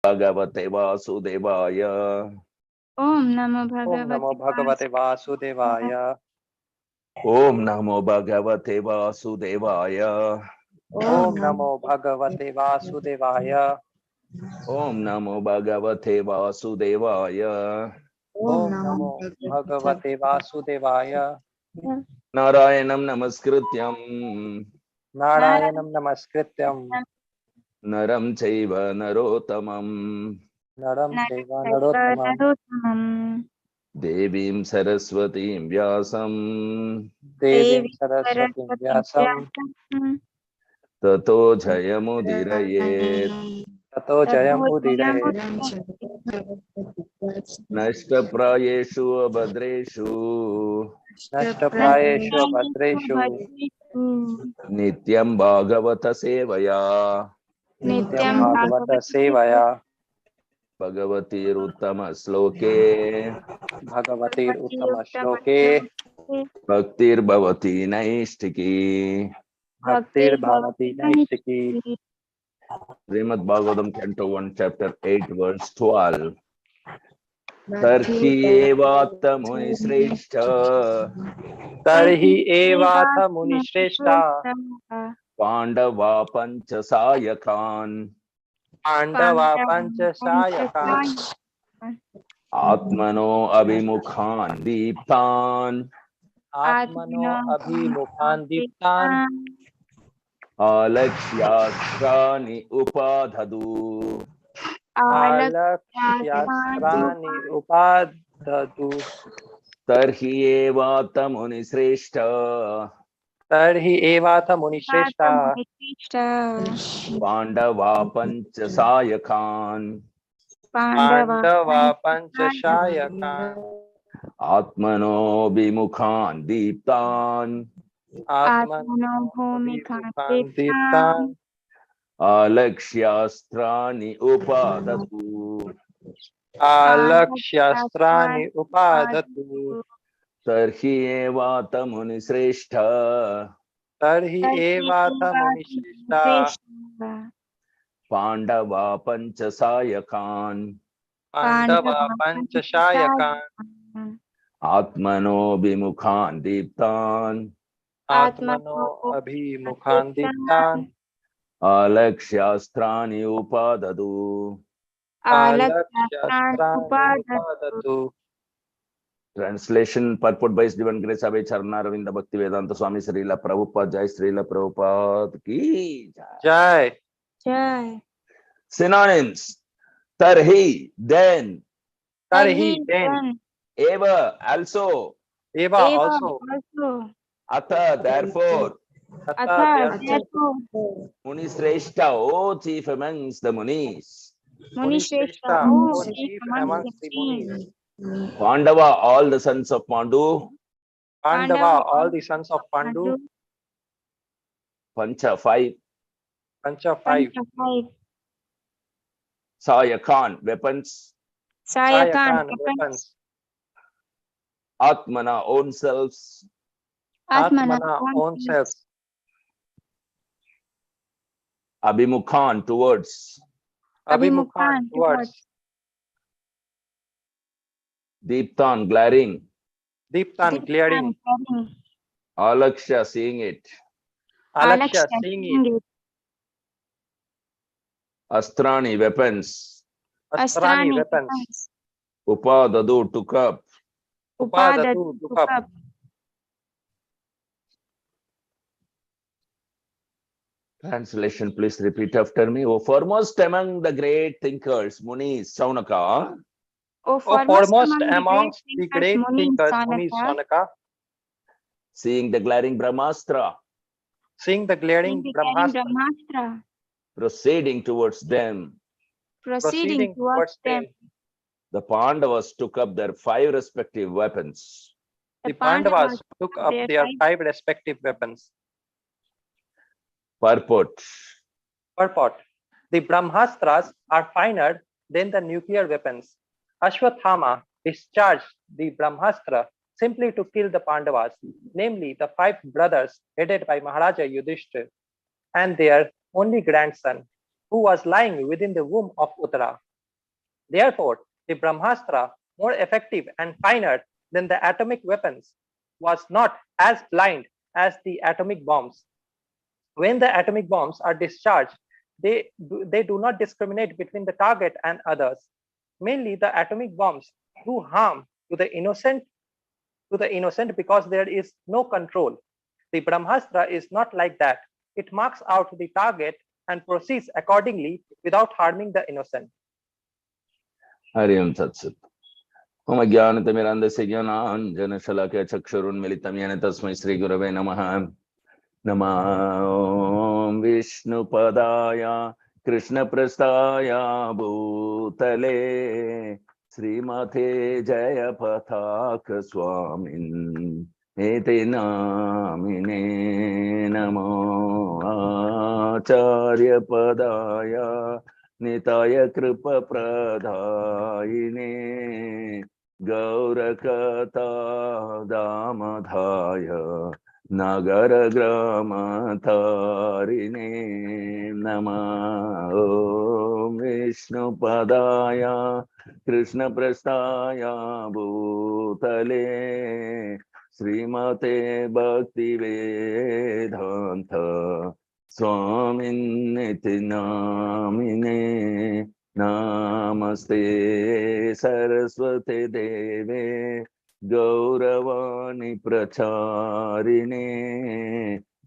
भगवते वासुदेवाय। ओम नमो भगवते वासुदेवाय। ओम नमो भगवते वासुदेवाय। ओम नमो भगवते वासुदेवाय। ओम नमो भगवते वासुदेवाय। ओम नमो भगवते वासुदेवाय। नारायणं नमस्कृत्यं नारायणं नमस्कृत्यं नरं चैव नरोत्तमं नरं चैव नरोत्तमं देवीं सरस्वतीं व्यासं देवीं सरस्वतीं व्यासं ततो जयमुदीरयेत्। ततो जयमुदीरयेत्। नष्टप्रायेषु अभद्रेषु नष्टप्रायेषु भद्रेषु नित्यं भागवत सेवया नित्यं भागवत सेवया भगवतीरुत्तम श्लोके भगवतीरुत्तम श्लोके भक्तिर्भवति नैष्ठिकी। भक्तिर्भवति नैष्ठिकी। Srimad Bhagavatam Canto 1 Chapter 8 Verse 12. Tarhi evat munishreshta तर्हि एवाथ मुनिश्रेष्ठा Pandava Panchasayakan पांडवा पंचसायकान् Atmano Abhimukhan Deeptan आत्मनो अभिमुखान् दीप्तान् Alakshyastrani Upadhadu. आलक्ष्यास्त्राणि उपादतु। Tarhi evat munishreshta तर्हि एवाथ मुनिश्रेष्ठा Pandava Panchasayakan पांडवा पंचसायकान् Atmano Bimukhan Deeptan आत्मनो अभिमुखान् दीप्तान् Alakshyastrani Upadhatu. आलक्ष्यास्त्राणि उपादतु। Tarhi evat munishreshta तर्हि एवाथ मुनिश्रेष्ठा Pandava Panchasayakan पांडवा पंचसायकान् Atmano Bimukhan Deeptan आत्मनो अभिमुखान् दीप्तान् Alakshyastrani Upadhatu. आलक्ष्यास्त्राणि उपादतु। Translation purport by His Divine Grace Abhay Charanavinda Bhakti Vedanta Swami Srila Prabhupada. Jai Srila Prabhupada ki जय। जय। Synonyms: Tarhi, then; तर्हि then; Eva, also; एवा also; Atha, therefore; तथा therefore; Munishreshta, O chief amongst the Munis; मुनिश्रेष्ठा O chief amongst the munis; Pandava, all the sons of Pandu; Pandava, all the sons of Pandu; Pancha, 5; Pancha, 5; Sayakan, weapons; Sayakan, weapons; Atmana, own selves; Atmana, own selves; Abhimukhan, towards; Abhimukhan, towards; Deeptan, glaring; Deeptan, glaring; Alaksha, seeing it; Alakshya, seeing it; Astrani, weapons; Astrani, weapons; Upadadu, took up; Upadatu, took up; Translation, please repeat after me. O foremost among the great thinkers, Munis, Saunaka, O foremost amongst the great thinkers, Munis, Saunaka, seeing the glaring Brahmastra, seeing the glaring Brahmastra, proceeding towards them, proceeding towards them, the Pandavas took up their 5 respective weapons. the Pandavas took up their 5 respective weapons. Purport. Purport: the Brahmastras are finer than the nuclear weapons. Ashwathama discharged the Brahmastra simply to kill the Pandavas, namely the 5 brothers headed by Maharaja Yudhishthira and their only grandson, who was lying within the womb of Uttara. Therefore, the Brahmastra, more effective and finer than the atomic weapons, was not as blind as the atomic bombs. When the atomic bombs are discharged, they do not discriminate between the target and others. Mainly, the atomic bombs do harm to the innocent because there is no control. The Brahmastra is not like that. It marks out the target and proceeds accordingly without harming the innocent. Hari Om Tat Sat. Om Ajnanatimirandasya Jnananjana Shalakya Chakshurunmilitam Yena Tasmai Shri Gurave Namaha. Namah Vishnu Padaya Krishna Prastaya Bhutale Srimate Jaya Pathaka Swamin Ete Namine Namo Acharya Padaya Nitaya Kripa Pradayine Gaura Kata Damadhaya Nagara Grama Tarine Nama Om Vishnu Padaya Krishna Prastaya Bhutale Srimate Bhakti Vedanta Swamin Niti Namine Namaste Saraswati Deve Gauravani Pracharine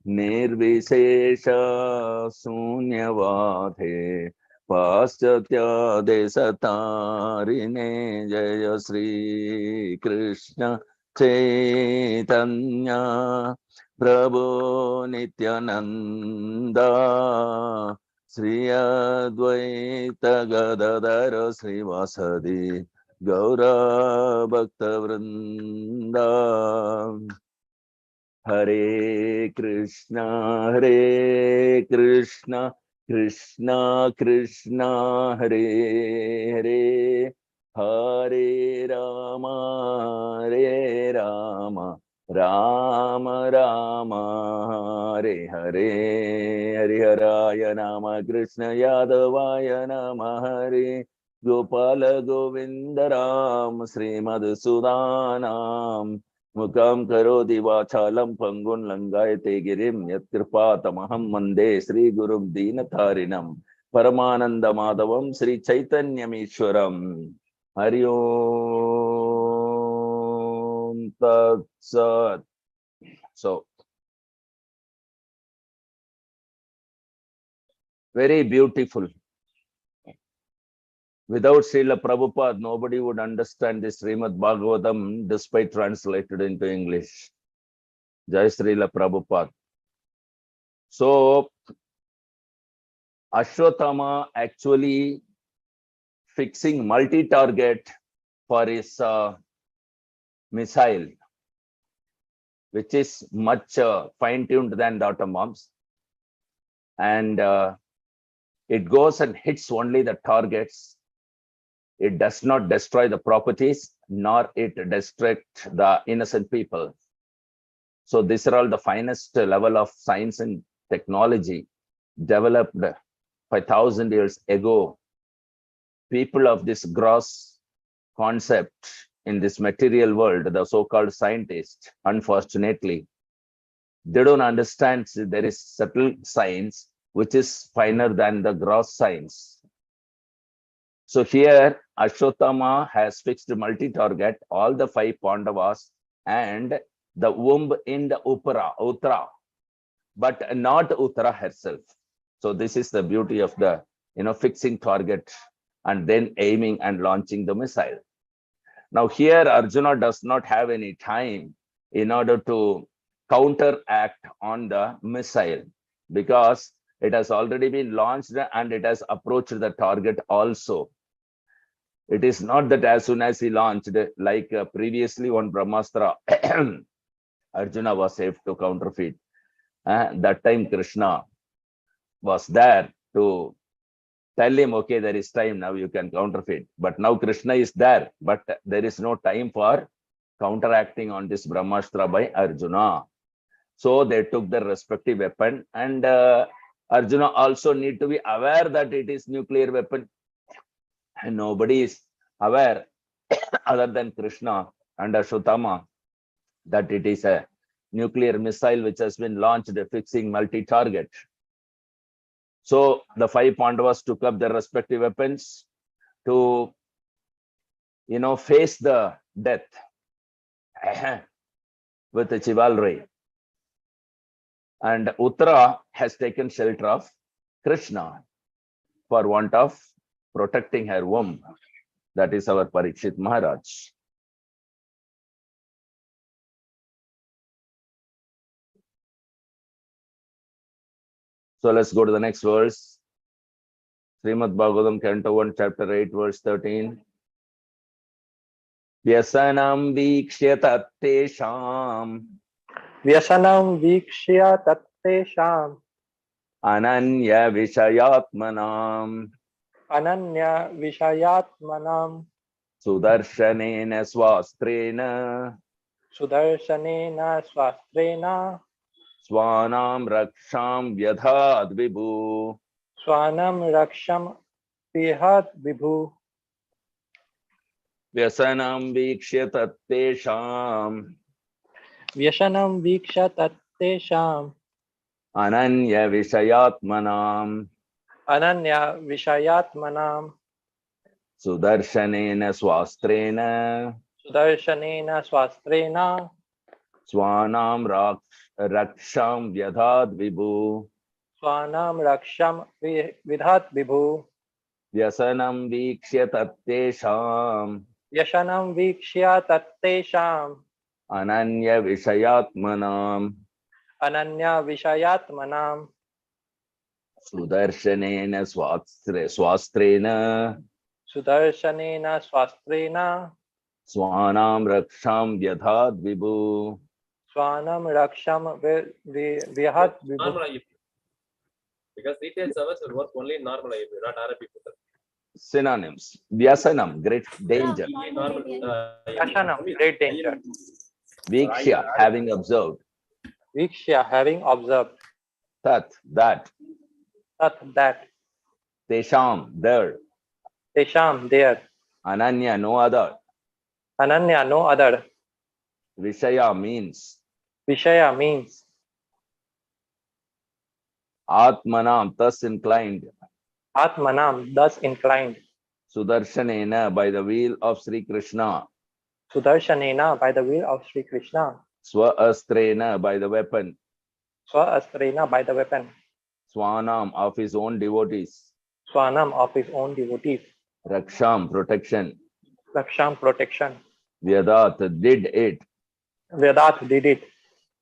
Nirvishesha Sunyavadhe Paschatya Desatarine Jaya Sri Krishna Chaitanya Prabhu Nityananda Sri Advaita Gadadara Sri Vasadi Gaura Bhakta Vrinda Hare Krishna Krishna Krishna Hare Hare Hare Rama Rama Rama Hare Hare Hariharaya Nama Krishna Yadavaya Nama Hare Gopala Govindaram Srimad Sudanam Mukam Karoti Vachalam Pangun Langayate Girim Yatkripatamaham Mande Sri Gurum Dinatharinam Paramananda Madhavam Sri Chaitanyamishwaram Hari Om Tat Sat. So, very beautiful. Without Srila Prabhupada, nobody would understand this Srimad Bhagavatam despite translated into English. Jai Srila Prabhupada. So, Ashwatthama actually fixing multi-target for his missile, which is much fine-tuned than the atom bombs. And it goes and hits only the targets. It does not destroy the properties, nor it destruct the innocent people. So these are all the finest level of science and technology developed 5,000 years ago. People of this gross concept in this material world, the so-called scientists, unfortunately, they don't understand there is subtle science which is finer than the gross science. So here, Ashwatthama has fixed multi-target, all the 5 Pandavas and the womb in the Uttara, but not Uttara herself. So this is the beauty of the, fixing target and then aiming and launching the missile. Now here, Arjuna does not have any time in order to counteract on the missile because it has already been launched and it has approached the target also. It is not that as soon as he launched, like previously on Brahmastra, Arjuna was able to counterfeit. That time Krishna was there to tell him, okay, there is time, now you can counterfeit. But now Krishna is there, but there is no time for counteracting on this Brahmastra by Arjuna. So they took their respective weapon, and Arjuna also need to be aware that it is nuclear weapon. And nobody is aware other than Krishna and Ashwatthama that it is a nuclear missile which has been launched fixing multi-target. So the 5 Pandavas took up their respective weapons to, face the death with the chivalry. And Uttara has taken shelter of Krishna for want of protecting her womb. That is our Parikshit Maharaj. So let's go to the next verse. Srimad Bhagavatam, Canto 1, Chapter 8, verse 13. Vyasanam vikshya tattesham Vyasanam vikshya tattesham ananya vishayatmanam ananya vishayatmanam sudarshanena swastrena sudarshanena swastrena swanam raksham vyadhad vibhu. swanam raksham pihat vibhu. Vyasanam vikshya tattesham Vyasanam viksha tattesham ananya vishayatmanam ananya vishayatmanam sudarshanena swastrena sudarshanena swastrena swanam raksham vyadhad vibhu. swanam raksham vidhat vibhu. Vyasanam vikshya tattesham Vyasanam vikshya tattesham ananya vishayatmanam ananya vishayatmanam sudarshanena swastrena sudarshanena swastrena swanam raksham vyadhad vibhu. swanam raksham vihat vibhu. Normal IEP. Because retail service will work only in normal IEP, not RIP. Synonyms. Vyasanam, great danger. Normal. Vyasanam, great danger. Vikshya, having observed. Vikshya, having observed. Tat, that. Tat, that. Tesham, there. Tesham, there. Ananya, no other. Ananya, no other. Vishaya means. Vishaya means. Atmanam, thus inclined. Atmanam, thus inclined. Sudarshanena, by the wheel of Sri Krishna. Sudarshanena, by the will of Sri Krishna. Swa-astrena, by the weapon. Swa-astrena, by the weapon. Swanam, of his own devotees. Swanam, of his own devotees. Raksham, protection. Raksham, protection. Vyadat, did it. Vedat did it.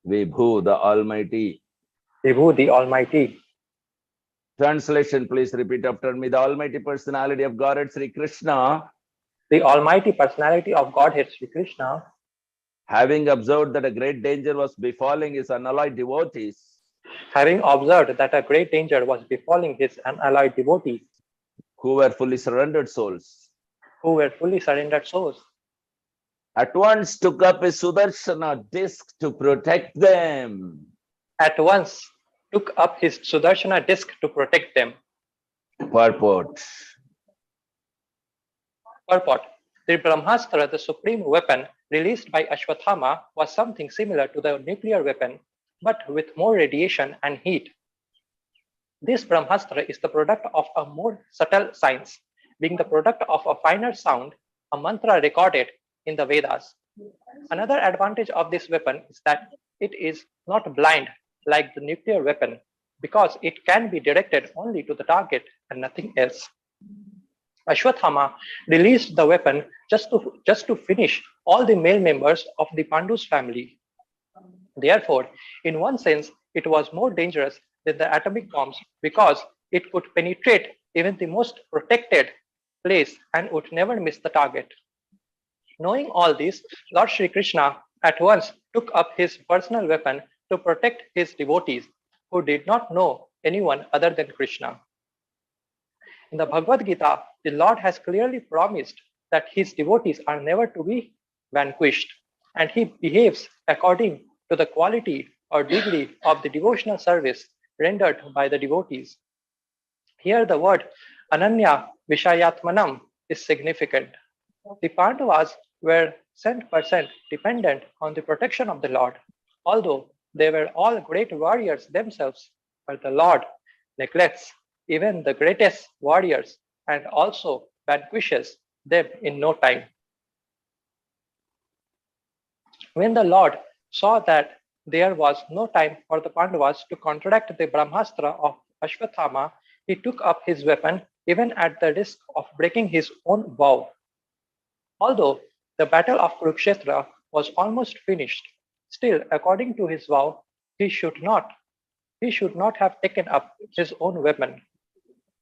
Vibhu, the Almighty. Vibhu, the Almighty. Translation, please repeat after me. The Almighty Personality of Godhead Sri Krishna, The Almighty Personality of Godhead Sri Krishna, having observed that a great danger was befalling his unalloyed devotees, having observed that a great danger was befalling his unalloyed devotees, who were fully surrendered souls, who were fully surrendered souls, at once took up his Sudarshana disc to protect them. at once took up his Sudarshana disc to protect them. Purport. Purport. The Brahmastra, the supreme weapon released by Ashwatthama, was something similar to the nuclear weapon, but with more radiation and heat. This Brahmastra is the product of a more subtle science, being the product of a finer sound, a mantra recorded in the Vedas. Another advantage of this weapon is that it is not blind like the nuclear weapon, because it can be directed only to the target and nothing else. Ashwatthama released the weapon just to finish all the male members of the Pandu's family. Therefore, in one sense, it was more dangerous than the atomic bombs because it could penetrate even the most protected place and would never miss the target. Knowing all this, Lord Shri Krishna at once took up his personal weapon to protect his devotees who did not know anyone other than Krishna. In the Bhagavad Gita, the Lord has clearly promised that his devotees are never to be vanquished, and he behaves according to the quality or degree of the devotional service rendered by the devotees. Here the word Ananya Vishayatmanam is significant. The Pandavas were 100% dependent on the protection of the Lord, although they were all great warriors themselves, but the Lord neglects even the greatest warriors and also vanquishes them in no time. When the Lord saw that there was no time for the Pandavas to counteract the Brahmastra of Ashwathama, he took up his weapon even at the risk of breaking his own vow. Although the battle of Kurukshetra was almost finished, still, according to his vow, he should not have taken up his own weapon.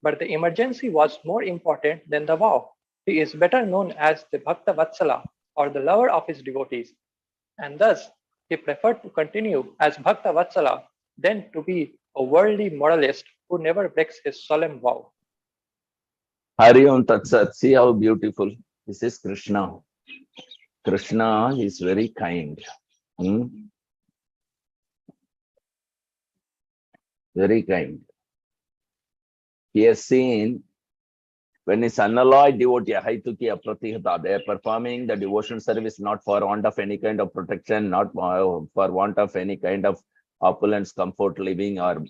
But the emergency was more important than the vow. He is better known as the Bhakta Vatsala, or the lover of his devotees, and thus he preferred to continue as Bhakta Vatsala than to be a worldly moralist who never breaks his solemn vow. Hari Om Tat Sat. See how beautiful. This is Krishna. Krishna is very kind. Very kind. He has seen when his unalloyed devotee, Haituki Apratihata, they are performing the devotion service not for want of any kind of protection, not for want of any kind of opulence, comfort living, or,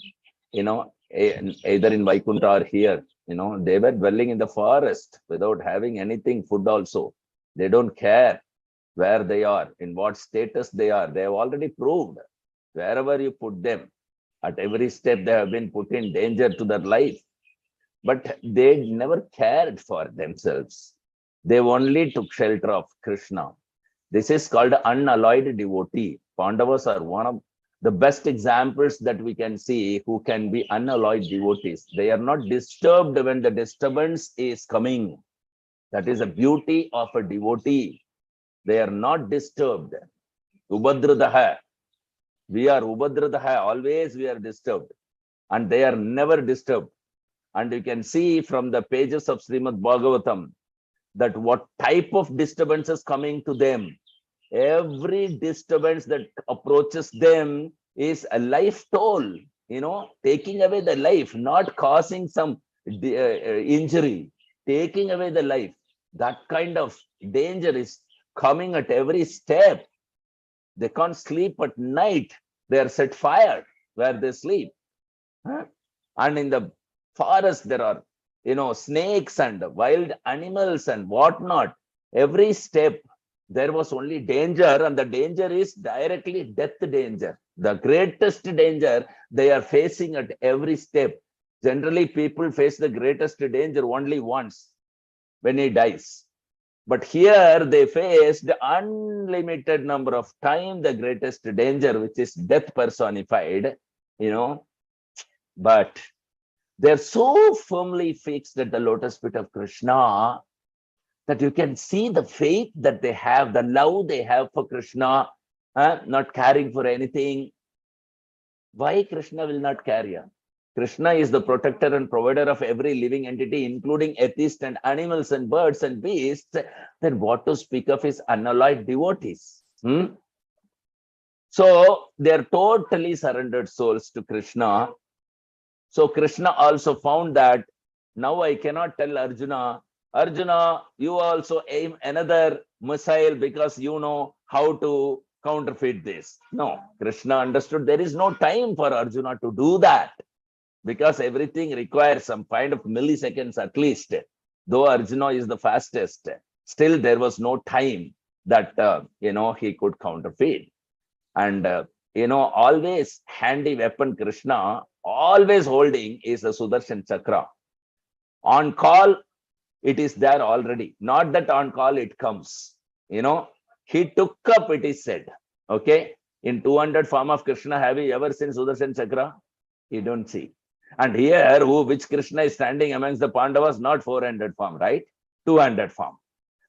either in Vaikuntha or here. They were dwelling in the forest without having anything, food also. They don't care where they are, in what status they are. They have already proved wherever you put them, at every step they have been put in danger to their life. But they never cared for themselves. They only took shelter of Krishna. This is called unalloyed devotee. Pandavas are one of the best examples that we can see who can be unalloyed devotees. They are not disturbed when the disturbance is coming. That is the beauty of a devotee. They are not disturbed. Ubhadradaha. We are Ubhadradaha. Always we are disturbed. And they are never disturbed. And you can see from the pages of Srimad Bhagavatam that what type of disturbance is coming to them. Every disturbance that approaches them is a life toll, taking away the life, not causing some injury, taking away the life. That kind of danger is coming at every step. They can't sleep at night. They are set fire where they sleep. And in the forest, there are, snakes and wild animals and whatnot. Every step, there was only danger, and the danger is directly death danger. The greatest danger they are facing at every step. Generally, people face the greatest danger only once, when he dies. But here they faced unlimited number of times the greatest danger, which is death personified, but they're so firmly fixed at the lotus feet of Krishna that you can see the faith that they have, the love they have for Krishna, not caring for anything. Why Krishna will not carry? Krishna is the protector and provider of every living entity, including atheists and animals and birds and beasts. Then what to speak of his unalloyed devotees? So they're totally surrendered souls to Krishna. So Krishna also found that now I cannot tell Arjuna, you also aim another missile because you know how to counterfeit this. No, Krishna understood there is no time for Arjuna to do that, because everything requires some kind of milliseconds at least. Though Arjuna is the fastest, still there was no time that, he could counterfeit. And, always handy weapon Krishna, always holding, is the Sudarshan Chakra. On call, it is there already. Not that on call it comes. He took up, it is said. Okay. In 200 form of Krishna, have you ever seen Sudarshan Chakra? You don't see. And here, which Krishna is standing amongst the Pandavas? Not 400 form, right? 200 form.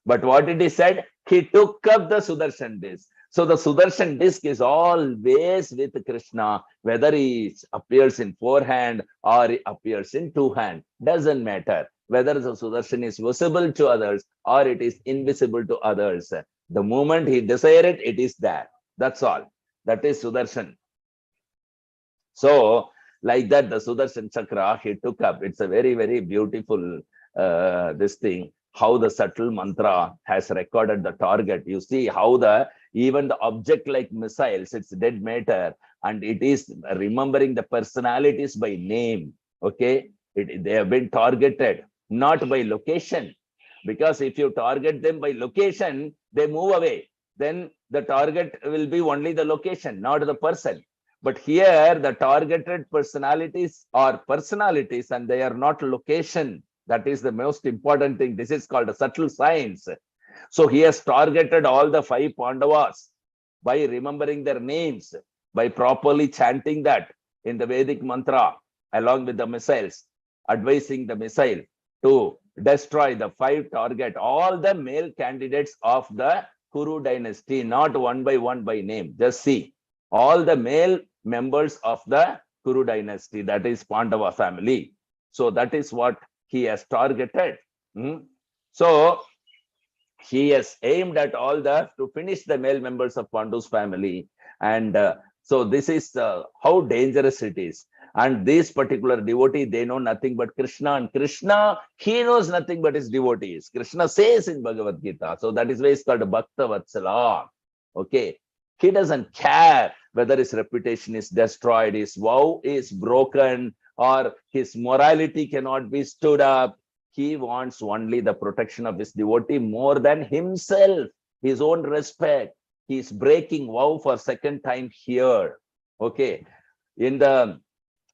But what it is said? He took up the Sudarshan disc. So the Sudarshan disc is always with Krishna, whether he appears in 4 hand or he appears in 2 hand. Doesn't matter whether the Sudarshan is visible to others or it is invisible to others. The moment he desires it, it is there. That's all. That is Sudarshan. So, like that, the Sudarshan Chakra he took up. It's a very, very beautiful this thing. how the subtle mantra has recorded the target. You see how even the object like missiles, it's dead matter, and it is remembering the personalities by name. Okay, they have been targeted, not by location. Because if you target them by location, they move away. Then the target will be only the location, not the person. But here, the targeted personalities are personalities and they are not location. That is the most important thing. This is called a subtle science. So he has targeted all the 5 Pandavas by remembering their names, by properly chanting that in the Vedic mantra, along with the missiles, advising the missile to destroy the 5 target, all the male candidates of the Kuru dynasty, not one by name. Just see all the male members of the Kuru dynasty, that is Pandava family. So that is what he has targeted. So he has aimed at all to finish the male members of Pandu's family. And so this is how dangerous it is. And this particular devotee, they know nothing but Krishna, and Krishna, he knows nothing but his devotees. Krishna says in Bhagavad Gita. So that is why it's called Bhakta Vatsala. Okay. He doesn't care whether his reputation is destroyed, his vow is broken, or his morality cannot be stood up. He wants only the protection of his devotee more than himself, his own respect. He is breaking vow for second time here. Okay.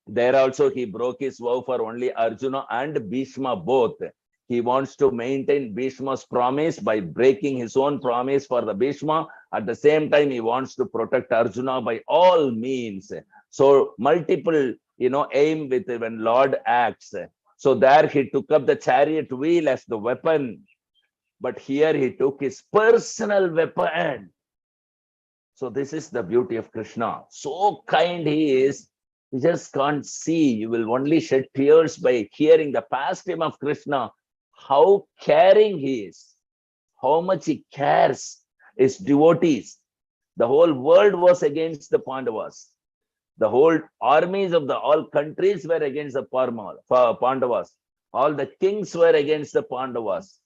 There also he broke his vow for only Arjuna and Bhishma both. He wants to maintain Bhishma's promise by breaking his own promise for the Bhishma. At the same time, he wants to protect Arjuna by all means. So multiple, aim with when Lord acts. So there he took up the chariot wheel as the weapon. But here he took his personal weapon. So this is the beauty of Krishna. So kind he is. You just can't see. You will only shed tears by hearing the pastime of Krishna. How caring he is. How much he cares his devotees. The whole world was against the Pandavas. The whole armies of all countries were against the Pandavas. All the kings were against the Pandavas.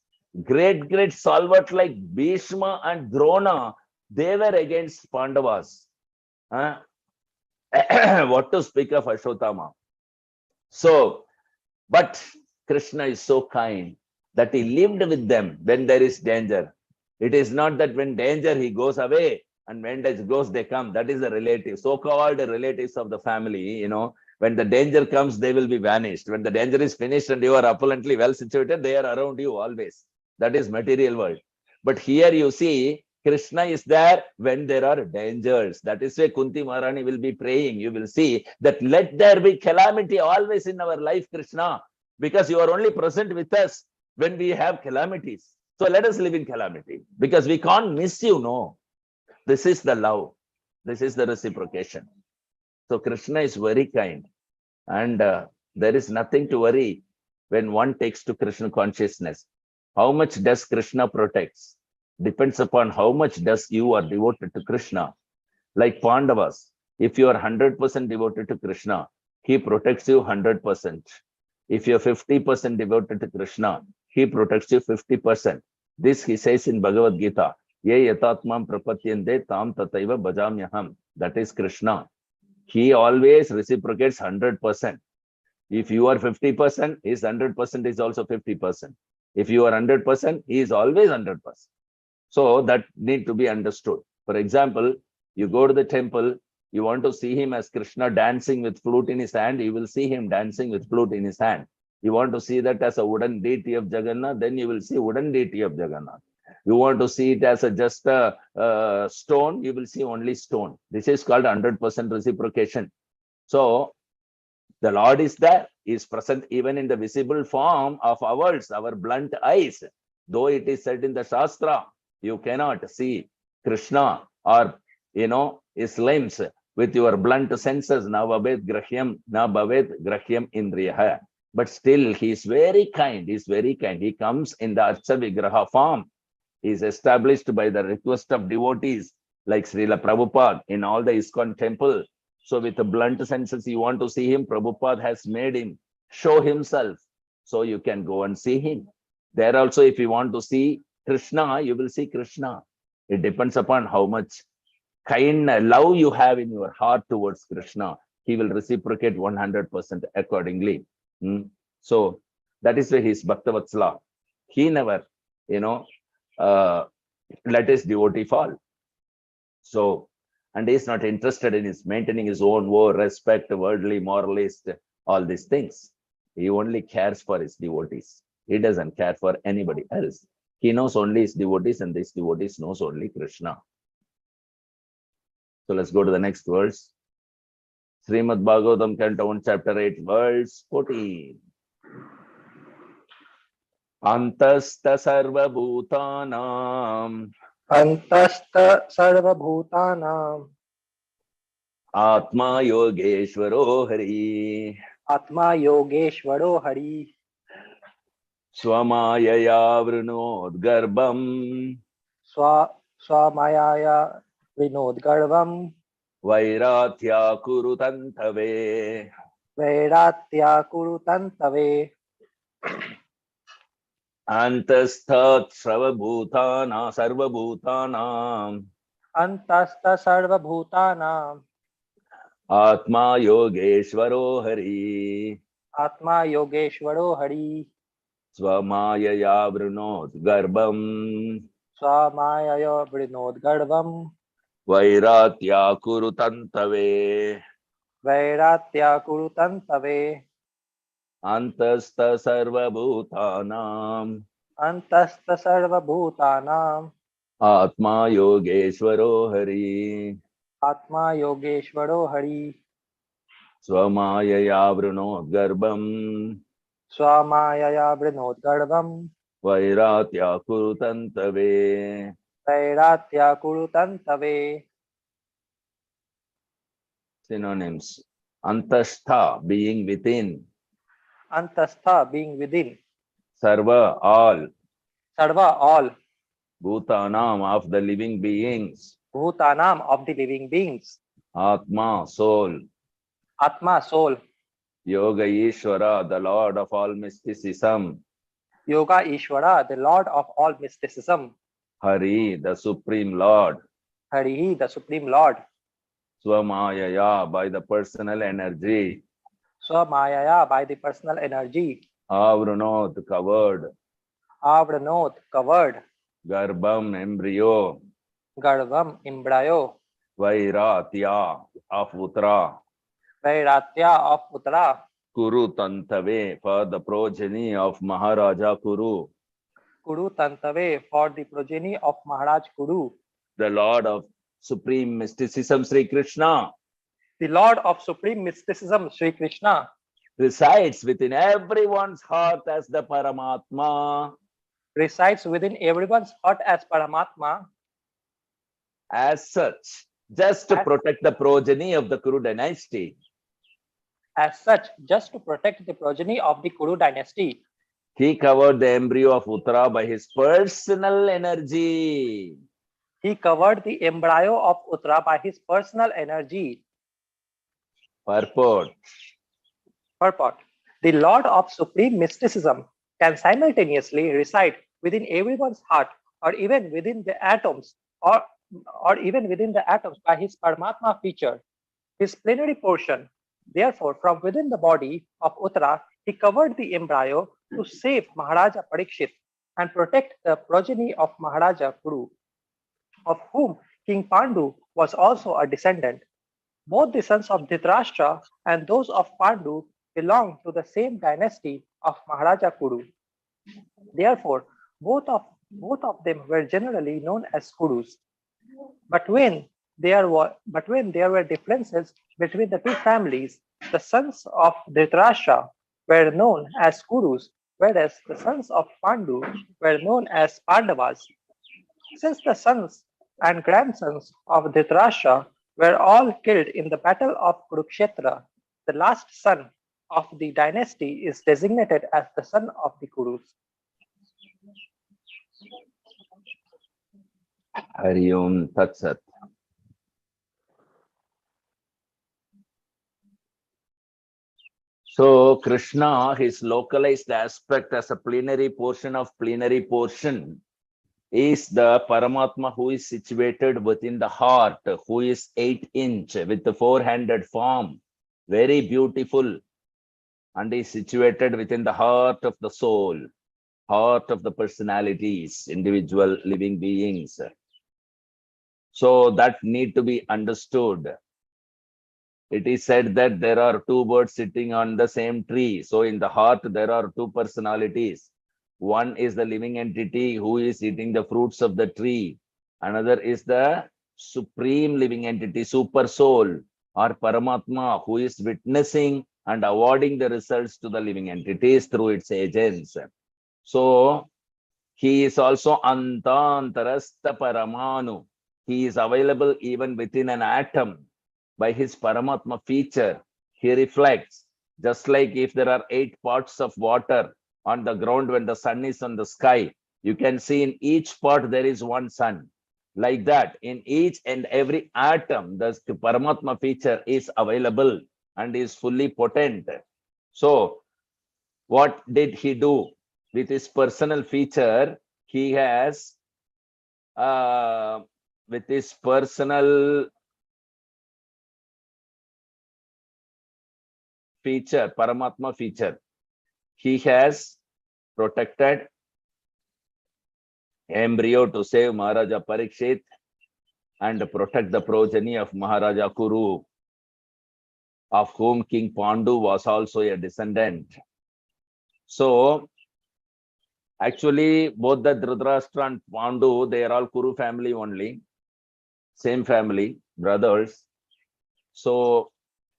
Great stalwart like Bhishma and Drona, they were against Pandavas. What to speak of Ashwatthama? So, but Krishna is so kind that he lived with them when there is danger. It is not that when danger he goes away, and when danger goes they come. That is the relative, so-called relatives of the family. When the danger comes, they will be vanished. When the danger is finished and you are opulently well situated, they are around you always. That is material world. But here you see, Krishna is there when there are dangers. That is why Kunti Maharani will be praying. You will see that let there be calamity always in our life, Krishna, because you are only present with us when we have calamities. So let us live in calamity because we can't miss you. No, this is the love. This is the reciprocation. So Krishna is very kind, and there is nothing to worry when one takes to Krishna consciousness. How much does Krishna protects? Depends upon how much does you are devoted to Krishna. Like Pandavas, if you are 100% devoted to Krishna, he protects you 100%. If you are 50% devoted to Krishna, he protects you 50%. This he says in Bhagavad Gita, Ye yatatmam prapatyante tam tataiva bhajamyaham. That is Krishna. He always reciprocates 100%. If you are 50%, his 100% is also 50%. If you are 100%, he is always 100%. So that need to be understood. For example, you go to the temple, you want to see him as Krishna dancing with flute in his hand, you will see him dancing with flute in his hand. You want to see that as a wooden deity of Jagannath, then you will see wooden deity of Jagannath. You want to see it as just a stone, you will see only stone. This is called 100% reciprocation. So the Lord is there, he is present even in the visible form of ours, our blunt eyes. Though it is said in the Shastra, you cannot see Krishna or his limbs with your blunt senses. Na bhavet grahyam indriya. But still he is very kind. He is very kind. He comes in the Archa Vigraha form. He is established by the request of devotees like Srila Prabhupada in all the ISKCON temple. So with the blunt senses, you want to see him, Prabhupada has made him show himself. So you can go and see him. There also, if you want to see Krishna, you will see Krishna. It depends upon how much kind love you have in your heart towards Krishna. He will reciprocate 100% accordingly. So that is why he is Bhaktavatsala. He never, let his devotee fall. So, and he is not interested in his maintaining his own war, respect, worldly, moralist, all these things. He only cares for his devotees. He doesn't care for anybody else. He knows only his devotees, and these devotees knows only Krishna. So let's go to the next verse. Srimad Bhagavatam, Canto 1, Chapter 8, verse 14. Antasta sarva bhutanam Antasta sarva bhutanam Atma Yogeshwaro Hari Atma Yogeshwaro Hari Swamayaya Vrunod Garbam Swamayaya Vinodgarvam Vairatya Kurutantave. Vairatya Kurutantave Antastat Sarvabhutana Sarvabhutanam Antasta sarva bhutanam Atma Yogeshwaro Hari Atma Yogeshwaro Hari Swamayaya Vrunod Garbam Swamayaya Vinodgarvam Vairatya Kurutantave. Vairatya Kurutantave Antasta Sarvabhutanam Antasta sarva bhutanam Atma Yogeshwaro Hari Atma Yogeshwaro Hari Swamayaya Vrunod Garbam Swamayaya Vinodgarvam Vairatya Kurutantave. Vairatya Kurutantave. Synonyms. Antastha, being within. Antastha, being within. Sarva, all. Sarva, all. Bhutanam, of the living beings. Bhutanam, of the living beings. Atma, soul. Atma, soul. Yoga Ishvara, the Lord of all mysticism. Yoga Ishvara, the Lord of all mysticism. Hari, the Supreme Lord. Hari, the Supreme Lord. Swamayaya, by the personal energy. Swamayaya, by the personal energy. Avrunot, covered. Avranot, covered. Garbham, embryo. Garvam, embryo. Vairatya, of Uttara. Vairatya, of Uttara. Kuru Tantave, for the progeny of Maharaja Kuru. Kuru Tantave, for the progeny of Maharaj Kuru. The Lord of Supreme Mysticism, Sri Krishna. The Lord of Supreme Mysticism, Sri Krishna. Resides within everyone's heart as the Paramatma. Resides within everyone's heart as Paramatma. As such, just to protect the progeny of the Kuru dynasty. As such, just to protect the progeny of the Kuru dynasty. He covered the embryo of Uttara by his personal energy. He covered the embryo of Uttara by his personal energy. Purport. Purport. The Lord of Supreme Mysticism can simultaneously reside within everyone's heart, or even within the atoms, or even within the atoms by his Paramatma feature, his plenary portion. Therefore, from within the body of Uttara, he covered the embryo to save Maharaja Parikshit and protect the progeny of Maharaja Kuru, of whom King Pandu was also a descendant. Both the sons of Dhritarashtra and those of Pandu belonged to the same dynasty of Maharaja Kuru. Therefore, both of them were generally known as Kurus. But when there were differences between the two families, the sons of Dhritarashtra were known as Kurus, whereas the sons of Pandu were known as Pandavas. Since the sons and grandsons of Dhritarashtra were all killed in the battle of Kurukshetra, the last son of the dynasty is designated as the son of the Kurus. Hari Om Tat Sat. So Krishna, his localized aspect as a plenary portion of plenary portion is the Paramatma who is situated within the heart, who is 8-inch with the 4-handed form, very beautiful, and is situated within the heart of the soul, heart of the personalities, individual living beings. So that need to be understood. It is said that there are two birds sitting on the same tree. So in the heart, there are two personalities. One is the living entity who is eating the fruits of the tree. Another is the supreme living entity, super soul or Paramatma, who is witnessing and awarding the results to the living entities through its agents. So he is also Antantarastha Paramanu. He is available even within an atom. By his Paramatma feature, he reflects, just like if there are 8 parts of water on the ground when the sun is on the sky, you can see in each part there is one sun. Like that, in each and every atom, the Paramatma feature is available and is fully potent. So, what did he do? With his personal feature, he has, with his personal feature, Paramatma feature, he has protected embryo to save Maharaja Parikshit and protect the progeny of Maharaja Kuru, of whom King Pandu was also a descendant. So, actually, both the Dhritarashtra and Pandu, they are all Kuru family only, same family, brothers. So,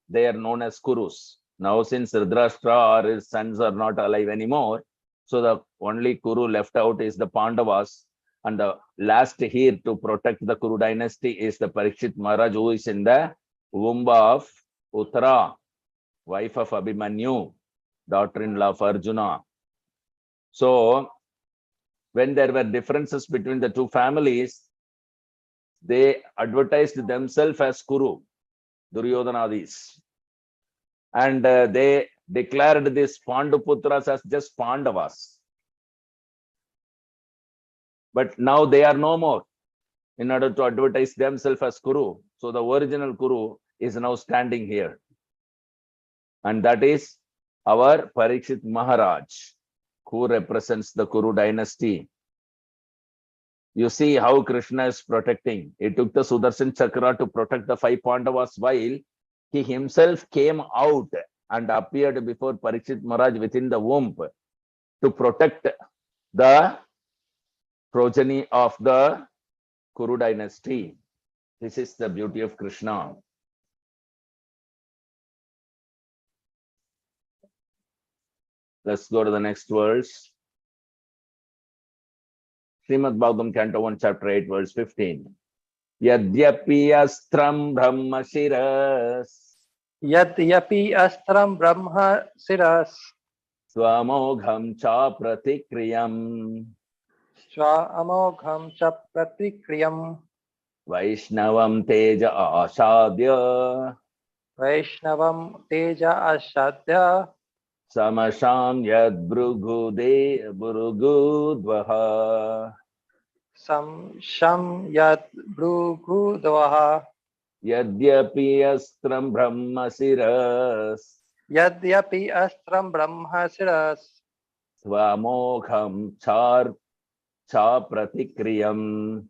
they are known as Kurus. Now, since Dhritarashtra or his sons are not alive anymore, so the only Kuru left out is the Pandavas, and the last here to protect the Kuru dynasty is the Parikshit Maharaj, who is in the womb of Uttara, wife of Abhimanyu, daughter-in-law of Arjuna. So, when there were differences between the two families, they advertised themselves as Kuru, Duryodhanadis. And they declared these Panduputras as just Pandavas. But now they are no more in order to advertise themselves as Kuru. So the original Kuru is now standing here. And that is our Parikshit Maharaj, who represents the Kuru dynasty. You see how Krishna is protecting. He took the Sudarshan Chakra to protect the 5 Pandavas, while he himself came out and appeared before Parikshit Maharaj within the womb to protect the progeny of the Kuru dynasty. This is the beauty of Krishna. Let's go to the next verse. Srimad Bhagavatam, Canto 1, Chapter 8, verse 15. Yadyapi astram brahma shiras Yadyapi astram brahma siras swamogham cha pratikriyam swa amogham cha pratikriyam Vaishnavam teja asadya Vaishnavam teja ashadya samasham yad brugudvaha sham yad brugudvaha Yadyapi astram brahma siras Yadyapi astram brahma siras swamogham cha pratikriyam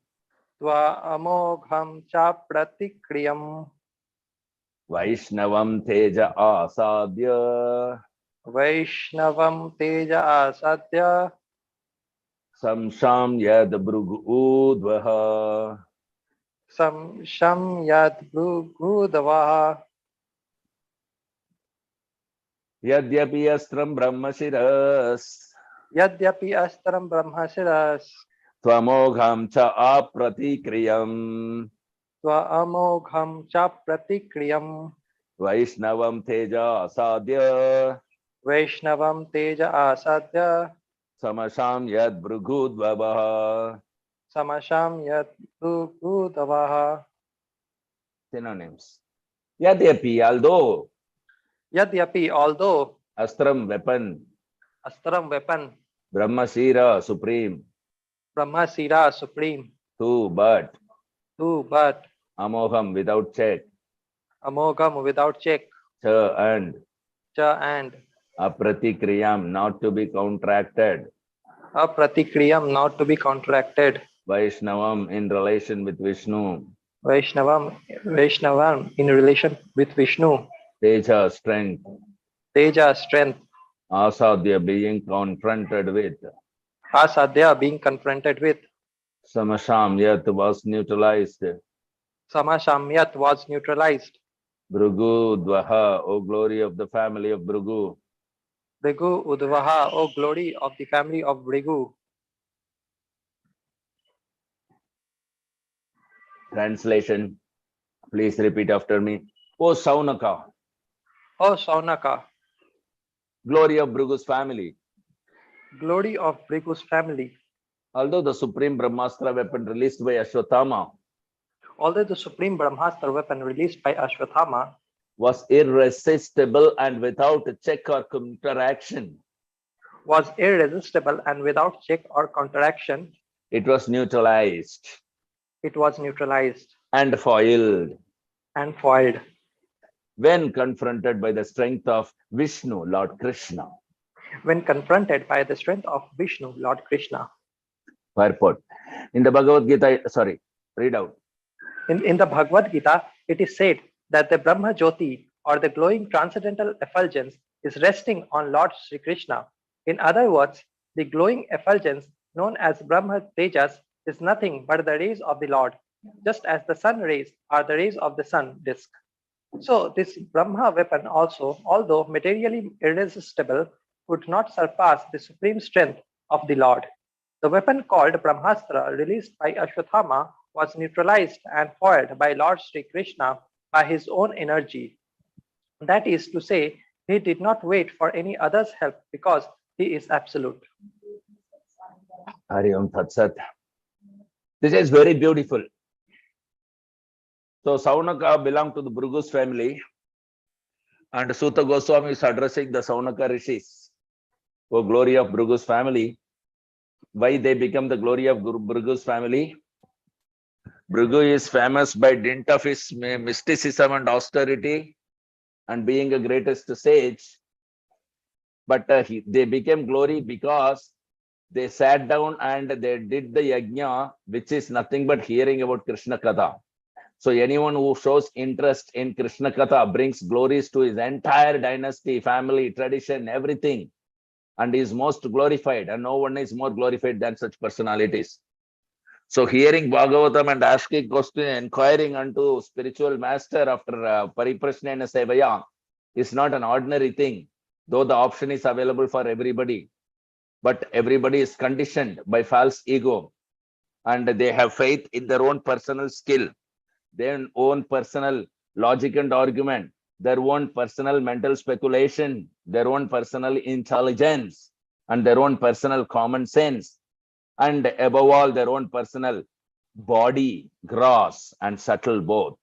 Tva amogham cha pratikriyam Vaishnavam teja asadya Vaishnavam teja asadya samsham yad brugudvaha sham yad brugudvaha Yadyapi astram brahma siras Yadyapi astram brahma siras Tvamogham cha apratikriyam Tva amogham cha pratikriyam Vaishnavam teja asadya Vaishnavam teja asadya samasham yad brugudvaha. Samasham yad brugudvaha Synonyms. Yadyapi, although Yadyapi, although Astram, weapon. Astram, weapon. Brahmashira, supreme. Brahmasira, supreme. 2, but. 2, but. Amogham, without check. Amogam, without check. Cha, and. Cha, and. Apratikriyam, not to be contracted. Apratikriyam, not to be contracted. Vaishnavam, in relation with Vishnu. Vaishnavam, in relation with Vishnu. Teja, strength. Teja, strength. Asadhya, being confronted with. Asadhya, being confronted with. Samasham, yat, was neutralized. Samashamyat, was neutralized. Bhrigu, Dvaha, O glory of the family of Bhrigu. Bhrigu, Udvaha, O glory of the family of Bhrigu. Translation, please repeat after me. O Saunaka, O Saunaka, glory of Bhrigu's family. glory of Bhrigu's family. Although the supreme Brahmastra weapon released by Ashwatthama Although the supreme Brahmastra weapon released by Ashwatthama was irresistible and without check or counteraction, was irresistible and without check or counteraction, it was neutralized it was neutralized and foiled and foiled when confronted by the strength of Vishnu, Lord Krishna. when confronted by the strength of Vishnu, Lord Krishna. Purport. In the Bhagavad Gita, read out. In the Bhagavad Gita, it is said that the Brahma Jyoti, or the glowing transcendental effulgence, is resting on Lord Sri Krishna. In other words, the glowing effulgence known as Brahma Tejas is nothing but the rays of the Lord, just as the sun rays are the rays of the sun disk. So this Brahma weapon also, although materially irresistible, could not surpass the supreme strength of the Lord. The weapon called Brahmastra, released by Ashwatthama, was neutralized and foiled by Lord Sri Krishna by his own energy. That is to say, he did not wait for any other's help because he is absolute. Hari Om Tat Sat. This is very beautiful. So Saunaka belonged to the Bhrigu's family, and Suta Goswami is addressing the Saunaka Rishis. O glory of Bhrigu's family. Why they become the glory of Bhrigu's family? Bhrigu is famous by dint of his mysticism and austerity and being a greatest sage. But they became glory because they sat down and they did the yajna, which is nothing but hearing about Krishna Katha. So anyone who shows interest in Krishna Katha brings glories to his entire dynasty, family, tradition, everything, and is most glorified, and no one is more glorified than such personalities. So hearing Bhagavatam and asking question, inquiring unto spiritual master after Pariprashnena Sevaya is not an ordinary thing, though the option is available for everybody. But everybody is conditioned by false ego, and they have faith in their own personal skill, their own personal logic and argument, their own personal mental speculation, their own personal intelligence, and their own personal common sense, and above all, their own personal body, gross and subtle both.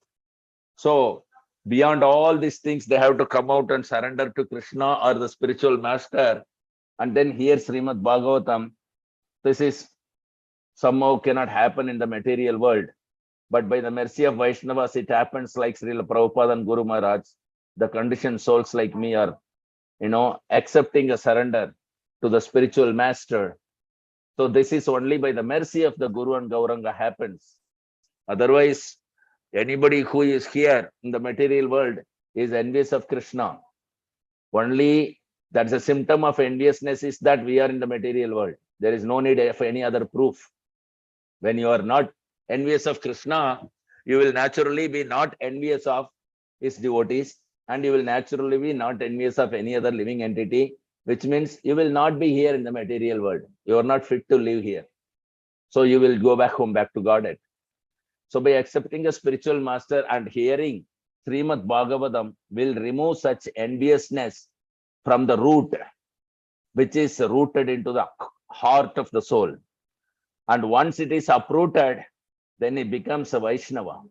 So beyond all these things, they have to come out and surrender to Krishna or the spiritual master, and then hear Srimad Bhagavatam. This is somehow cannot happen in the material world. But by the mercy of Vaishnavas, it happens like Srila Prabhupada and Guru Maharaj. The conditioned souls like me are, accepting a surrender to the spiritual master. So this is only by the mercy of the Guru and Gauranga happens. Otherwise, anybody who is here in the material world is envious of Krishna. Only that's a symptom of enviousness is that we are in the material world. There is no need of any other proof. When you are not envious of Krishna, you will naturally be not envious of his devotees, and you will naturally be not envious of any other living entity, which means you will not be here in the material world. You are not fit to live here. So you will go back home, back to Godhead. So by accepting a spiritual master and hearing Srimad Bhagavatam will remove such enviousness from the root, which is rooted into the heart of the soul. And once it is uprooted, then it becomes a Vaishnava.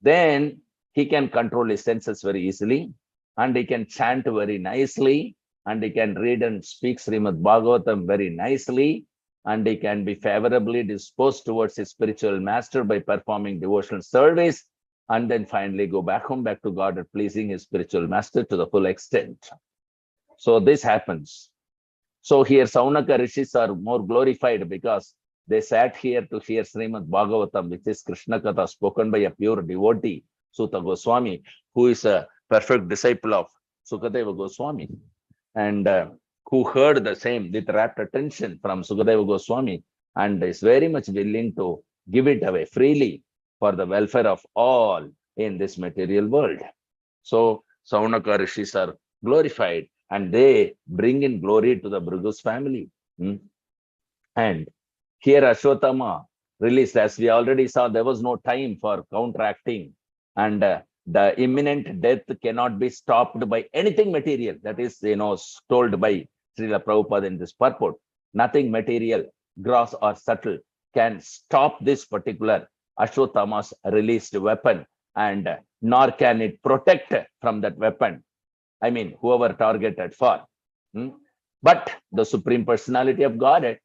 Then he can control his senses very easily, and he can chant very nicely, and he can read and speak Srimad Bhagavatam very nicely, and he can be favorably disposed towards his spiritual master by performing devotional service, and then finally go back home, back to God, and pleasing his spiritual master to the full extent. So this happens. So here Saunaka Rishis are more glorified because they sat here to hear Srimad Bhagavatam, which is Krishna Katha spoken by a pure devotee, Suta Goswami, who is a perfect disciple of Sukadeva Goswami, and who heard the same with rapt attention from Sukadeva Goswami, and is very much willing to give it away freely for the welfare of all in this material world. So Saunaka Rishis are glorified, and they bring in glory to the Bhrigus family. And here Ashwatthama released, as we already saw, there was no time for counteracting, and the imminent death cannot be stopped by anything material. That is, told by Srila Prabhupada in this purport. Nothing material, gross or subtle, can stop this particular Ashwatthama's released weapon, and nor can it protect from that weapon. I mean, whoever targeted for. But the Supreme Personality of Godhead,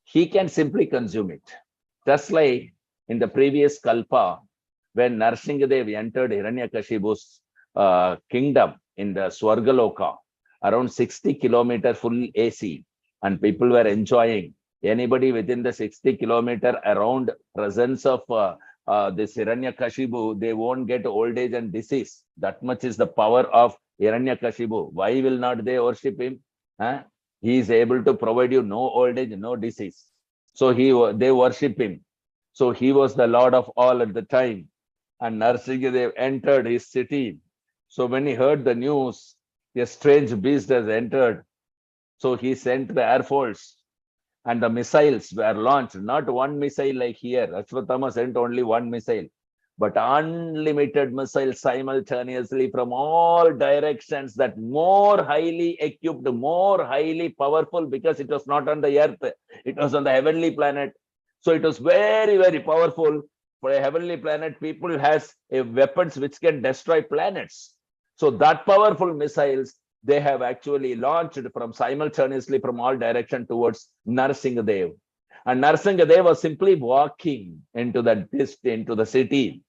he can simply consume it. Just like in the previous Kalpa, when Narsingadev entered Hiranyakashipu's kingdom in the Swargaloka, around 60 kilometer full AC, and people were enjoying. Anybody within the 60 kilometer around presence of this Hiranyakashipu, they won't get old age and disease. That much is the power of Hiranyakashipu. Why will not they worship him? He is able to provide you no old age, no disease. So they worship him. So he was the Lord of all at the time. And Narsingadev entered his city. So when he heard the news, a strange beast has entered. So he sent the Air Force, and the missiles were launched. Not one missile like here. Ashwatthama sent only one missile, but unlimited missiles simultaneously from all directions, that more highly equipped, more highly powerful, because it was not on the earth, it was on the heavenly planet. So it was very, very powerful. For a heavenly planet, people has weapons which can destroy planets. So that powerful missiles, they have actually launched from simultaneously from all direction towards Narsingadev. And Narsingadev was simply walking into the city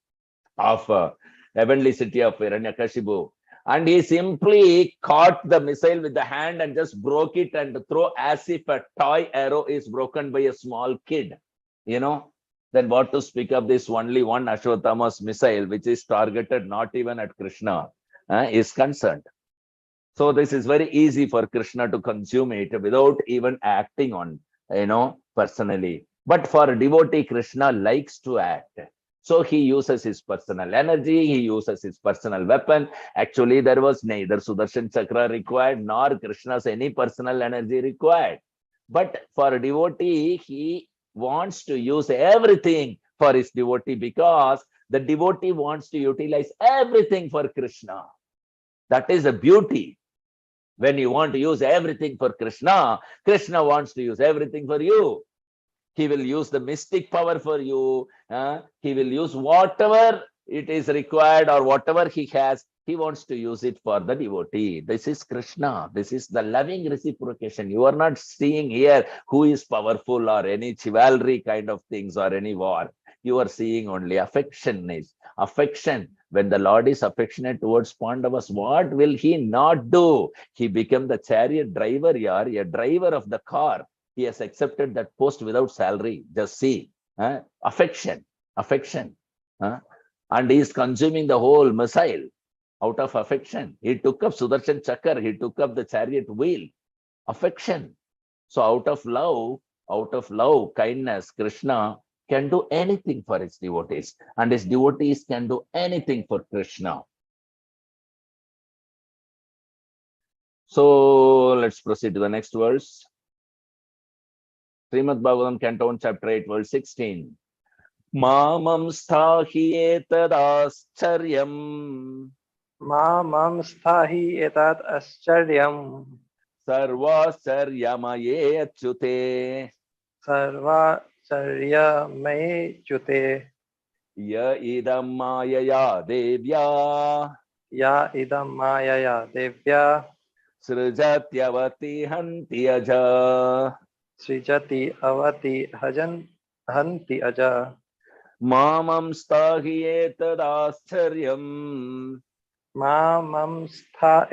of heavenly city of Hiranyakashipu, and he simply caught the missile with the hand and just broke it and threw as if a toy arrow is broken by a small kid. Then what to speak of this only one Ashwatthama's missile, which is targeted not even at Krishna, is concerned. So this is very easy for Krishna to consume it without even acting on, personally. But for a devotee, Krishna likes to act. So he uses his personal energy, he uses his personal weapon. Actually, there was neither Sudarshan Chakra required nor Krishna's any personal energy required. But for a devotee, he wants to use everything for his devotee, because the devotee wants to utilize everything for Krishna. That is the beauty. When you want to use everything for Krishna, Krishna wants to use everything for you. He will use the mystic power for you. He will use whatever it is required, or whatever he has, he wants to use it for the devotee. This is Krishna. This is the loving reciprocation. You are not seeing here who is powerful or any chivalry kind of things or any war. You are seeing only affection. Affection. When the Lord is affectionate towards Pandavas, what will he not do? He became the chariot driver, a driver of the car. He has accepted that post without salary. Just see. Affection. And he is consuming the whole missile out of affection. He took up Sudarshan Chakra. He took up the chariot wheel. Affection. So out of love, kindness, Krishna can do anything for his devotees, and his devotees can do anything for Krishna. So let's proceed to the next verse. Srimad Bhagavatam, Canto 1, Chapter 8, verse 16. Mamam sthahi etadascharya Mamam sthahi etat ascharyam sarvacharyamaye achyute sarva Charyamaye chute ya idam mayaya devya ya idam mayaya devya Srijatyavati hanti aja. Srijati avati hanti aja. Mamam stahi etadascharya. Mamam stha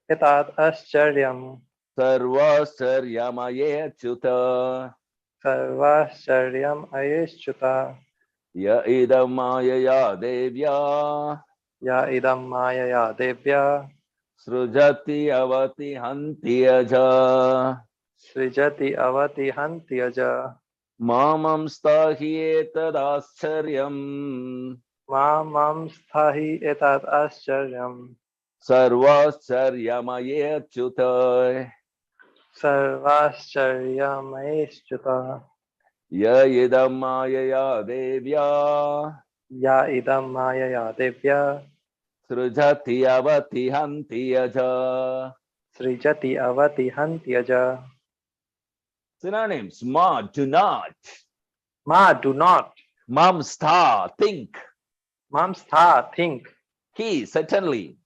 etat ascharyam. Sarvascharya chuta. Sarvascharyam ayeshchuta. Ya idam mayaya devya. Ya idam mayaya devya. Srujati avati hanti aja. Srijati avati hanti aja. Mamam stahi etadascharya. Mamam sthahi etat ascharyam. Sarvascharya chuta. Sarvascharyam ayeshchuta. Ya idam mayaya devya. Ya idam mayaya devya. Srujati avati hanti aja. Srijati avati hanti aja. Synonyms: ma, do not. Ma, do not. Mam, stha, think. Mam stha, think. He, certainly.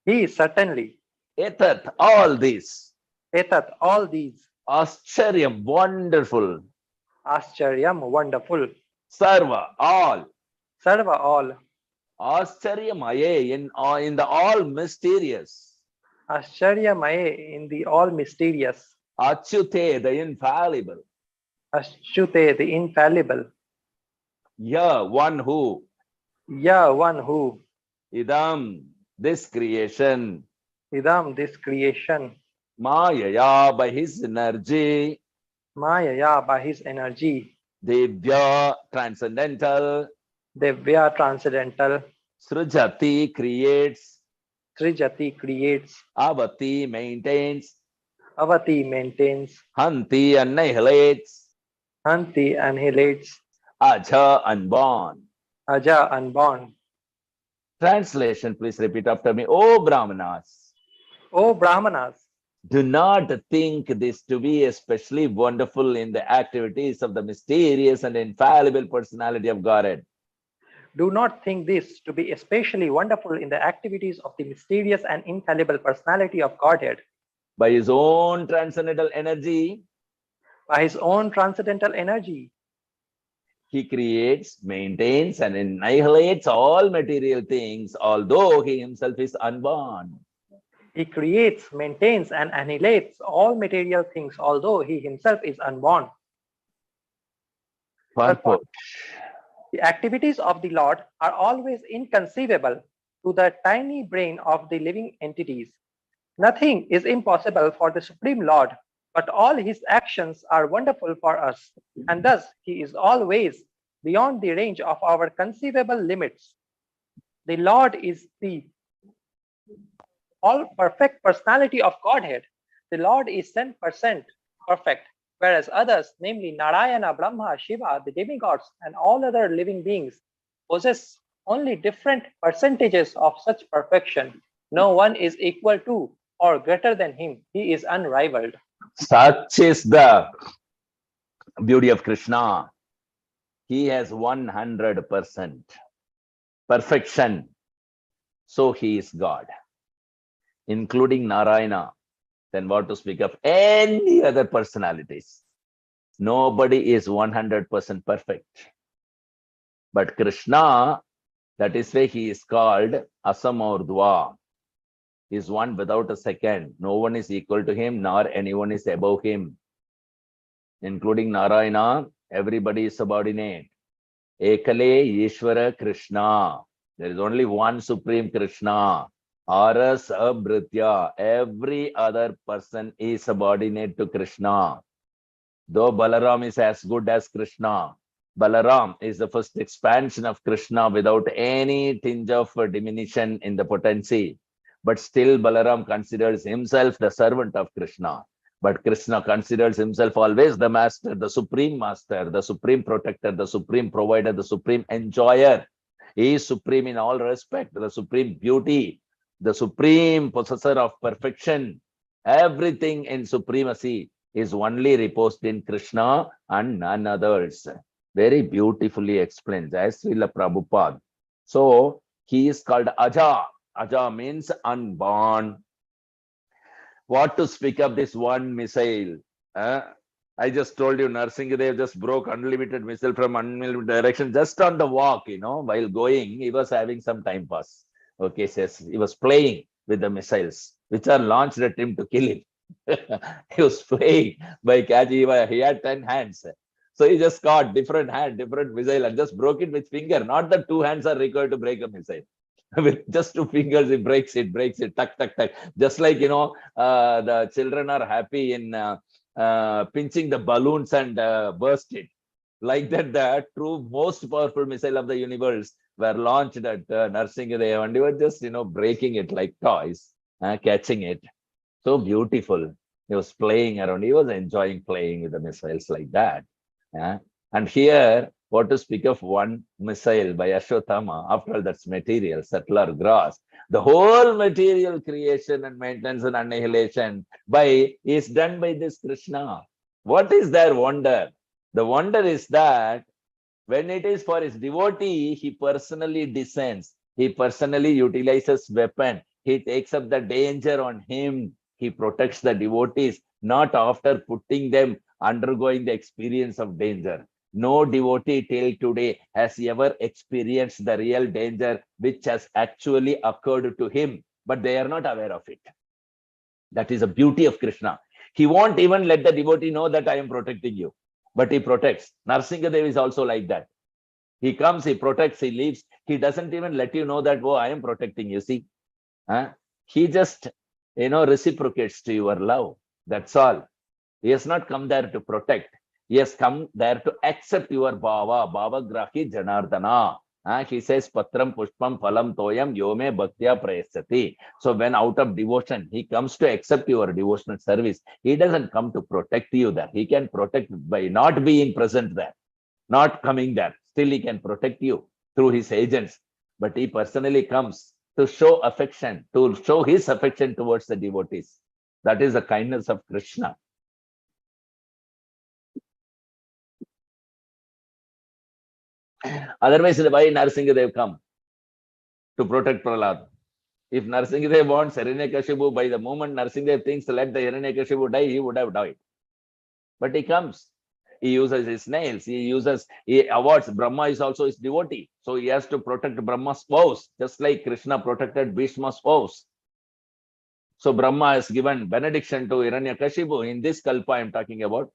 He, certainly. Etat, all this. Etat, all these. Ascharyam, wonderful. Ascharyam, wonderful. Sarva, all. Sarva, all. Ascharya in the all mysterious. Ascharyamaye, in the all mysterious. Achyute, the infallible. Aschute, the infallible. Ya, one who. Ya, one who. Idam, this creation. Idam, this creation. Mayaya, by his energy. Mayaya, by his energy. Devya, transcendental. Devya, transcendental. Srujati, creates. Srijati, creates. Avati, maintains. Avati, maintains. Hanti, annihilates. Hanti, annihilates. Aja, unborn. Aja, unborn. Translation, please repeat after me. O Brahmanas, O Brahmanas, do not think this to be especially wonderful in the activities of the mysterious and infallible personality of Godhead. do not think this to be especially wonderful in the activities of the mysterious and infallible personality of Godhead. By his own transcendental energy, By his own transcendental energy, he creates, maintains, and annihilates all material things, although he himself is unborn. he creates, maintains, and annihilates all material things, although he himself is unborn. Purport. The activities of the Lord are always inconceivable to the tiny brain of the living entities. Nothing is impossible for the Supreme Lord, but all his actions are wonderful for us, and thus he is always beyond the range of our conceivable limits. The Lord is the all perfect personality of Godhead. The Lord is 10% perfect, whereas others, namely Narayana, Brahma, Shiva, the demigods, and all other living beings, possess only different percentages of such perfection. No one is equal to or greater than him. He is unrivaled. Such is the beauty of Krishna. He has 100% perfection. So he is God, including Narayana. Then what to speak of any other personalities? Nobody is 100% perfect. But Krishna, that is why he is called Asamordhva. He is one without a second. No one is equal to him, nor anyone is above him. Including Narayana, everybody is subordinate. Ekale Ishvara Krishna. There is only one Supreme Krishna. Aras Abhritya. Every other person is subordinate to Krishna. Though Balaram is as good as Krishna, Balaram is the first expansion of Krishna without any tinge of diminution in the potency. But still Balaram considers himself the servant of Krishna. But Krishna considers himself always the master, the supreme master, the supreme protector, the supreme provider, the supreme enjoyer. He is supreme in all respect, the supreme beauty, the supreme possessor of perfection. Everything in supremacy is only reposed in Krishna and none others. Very beautifully explained, as Srila Prabhupada. So he is called Aja. Aja means unborn. What to speak of this one missile? I just told you, Narsingadev just broke unlimited missile from unlimited direction just on the walk, while going, he was having some time pass. Okay, says he was playing with the missiles, which are launched at him to kill him. He was playing by catching, he had 10 hands. So he just caught different hand, different missile and just broke it with finger. Not that 2 hands are required to break a missile. With just 2 fingers, he breaks it, tuck, tuck, tuck. Just like, the children are happy in pinching the balloons and burst it. Like that, the true most powerful missile of the universe were launched at Narsingadev, and they were just, breaking it like toys, catching it. So beautiful. He was playing around. He was enjoying playing with the missiles like that. And here, what to speak of one missile by Ashwatthama, after all, that's material, settler, grass. The whole material creation and maintenance and annihilation is done by this Krishna. What is their wonder? The wonder is that when it is for his devotee, he personally descends. He personally utilizes weapon. He takes up the danger on him. He protects the devotees, not after putting them undergoing the experience of danger. No devotee till today has ever experienced the real danger which has actually occurred to him, but they are not aware of it. That is the beauty of Krishna. He won't even let the devotee know that I am protecting you, but he protects. Narsingadev is also like that. He comes, he protects, he leaves. He doesn't even let you know that, oh, I am protecting you, see. He just, reciprocates to your love. That's all. He has not come there to protect. He has come there to accept your bhava, grahi janardana. He says, patram pushpam phalam toyam yome bhaktya prayasyati. So when out of devotion, he comes to accept your devotional service. He doesn't come to protect you there. He can protect by not being present there, not coming there. Still, he can protect you through his agents. But he personally comes to show affection, to show his affection towards the devotees. That is the kindness of Krishna. Otherwise, why Narsingadev come? To protect Prahlad. If Narsingadev wants Hiranyakashipu, by the moment Narsingadev thinks let the Hiranyakashipu die, he would have died. But he comes. He uses his nails. He awards. Brahma is also his devotee. So he has to protect Brahma's spouse, just like Krishna protected Bhishma's spouse. So Brahma has given benediction to Hiranyakashipu. In this kalpa I am talking about,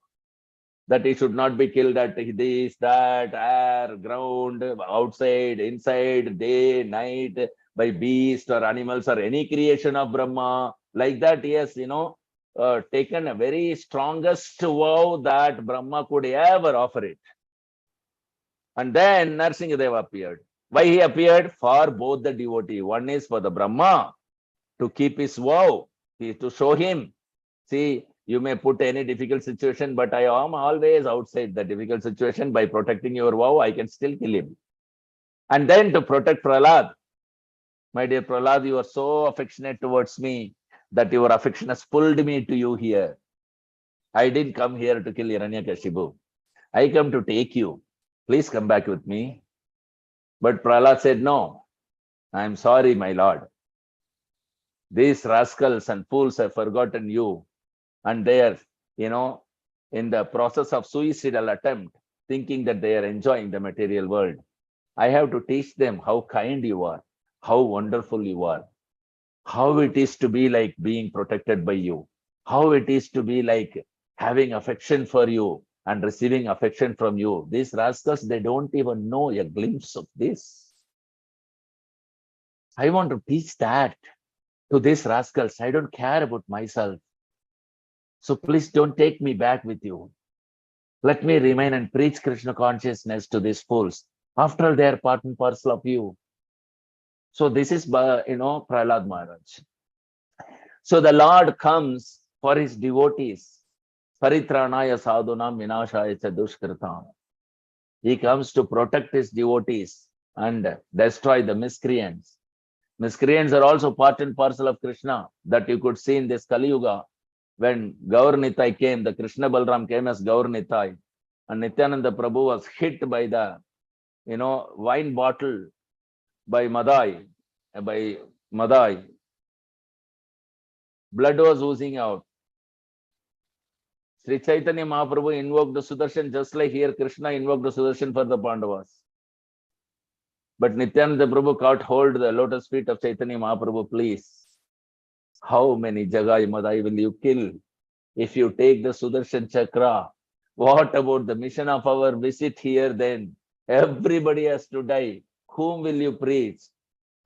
that he should not be killed at this, that, air, ground, outside, inside, day, night, by beast or animals or any creation of Brahma. Like that, he has, taken a very strongest vow that Brahma could ever offer it. And then Narsingadeva appeared. Why he appeared? For both the devotee. One is for the Brahma, to keep his vow, to show him, see, you may put any difficult situation, but I am always outside the difficult situation. By protecting your vow, I can still kill him. And then to protect Prahlad. My dear Prahlad, you are so affectionate towards me that your affection has pulled me to you here. I didn't come here to kill Hiranyakashipu. I come to take you. Please come back with me. But Prahlad said, no, I am sorry, my lord. These rascals and fools have forgotten you. And they are, in the process of suicidal attempt, thinking that they are enjoying the material world. I have to teach them how kind you are, how wonderful you are, how it is to be like being protected by you, how it is to be like having affection for you and receiving affection from you. These rascals, they don't even know a glimpse of this. I want to teach that to these rascals. I don't care about myself. So please don't take me back with you. Let me remain and preach Krishna consciousness to these fools. After all, they are part and parcel of you. So this is, Prahlad Maharaj. So the Lord comes for his devotees. Paritranaya sadhunam vinashaya cha dushkritam. He comes to protect his devotees and destroy the miscreants. Miscreants are also part and parcel of Krishna, that you could see in this Kali Yuga. When Gaura Nitai came, the Krishna Balram came as Gaura Nitai, and Nityananda Prabhu was hit by the, wine bottle by Madai. blood was oozing out. Sri Chaitanya Mahaprabhu invoked the Sudarshan just like here Krishna invoked the Sudarshan for the Pandavas. But Nityananda Prabhu caught hold the lotus feet of Chaitanya Mahaprabhu, please. How many Jagai Madai will you kill if you take the Sudarshan Chakra? What about the mission of our visit here then? Everybody has to die. Whom will you preach?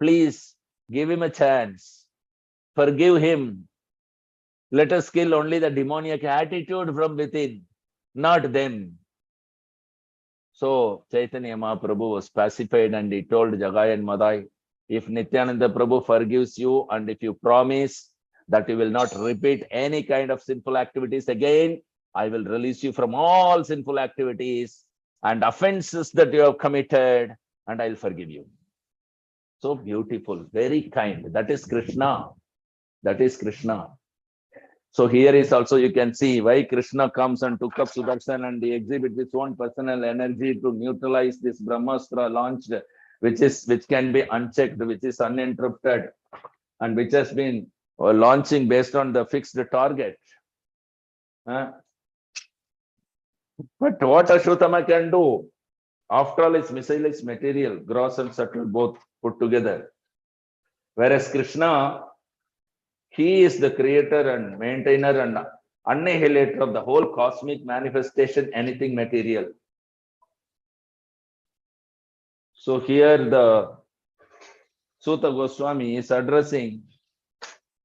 Please give him a chance. Forgive him. Let us kill only the demoniac attitude from within, not them. So Chaitanya Mahaprabhu was pacified and he told Jagai and Madai, if Nityananda Prabhu forgives you and if you promise that you will not repeat any kind of sinful activities again, I will release you from all sinful activities and offenses that you have committed and I'll forgive you. So beautiful, very kind. That is Krishna. That is Krishna. So here is also you can see why Krishna comes and took up Sudarshan and he exhibits his own personal energy to neutralize this Brahmastra launched, which can be unchecked, which is uninterrupted, and which has been launching based on the fixed target. But what Ashwatthama can do? After all, its missile is material, gross and subtle, both put together. Whereas Krishna, he is the creator and maintainer and annihilator of the whole cosmic manifestation, anything material. So here the Suta Goswami is addressing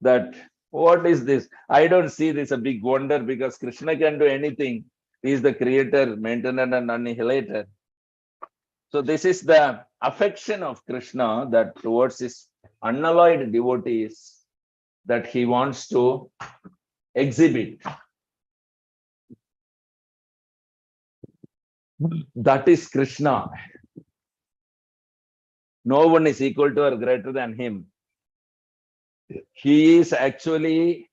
that, what is this? I don't see this a big wonder because Krishna can do anything. He is the creator, maintainer and annihilator. So this is the affection of Krishna that towards his unalloyed devotees that he wants to exhibit. That is Krishna. No one is equal to or greater than him. He is actually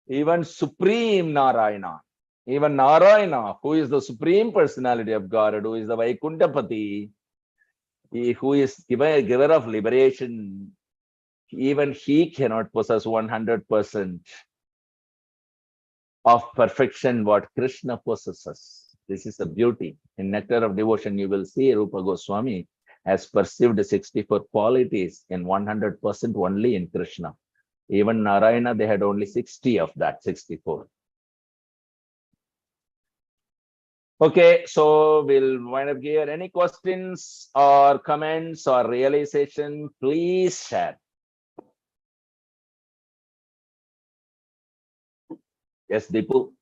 even Supreme Narayana. Even Narayana, who is the Supreme Personality of God, who is the Vaikuntapati, who is giver of liberation, even he cannot possess 100% of perfection what Krishna possesses. This is the beauty. In Nectar of Devotion, you will see Rupa Goswami has perceived 64 qualities in 100% only in Krishna. Even Narayana, they had only 60 of that, 64. Okay, so we'll wind up here. Any questions or comments or realization, please share. Yes, Deepu.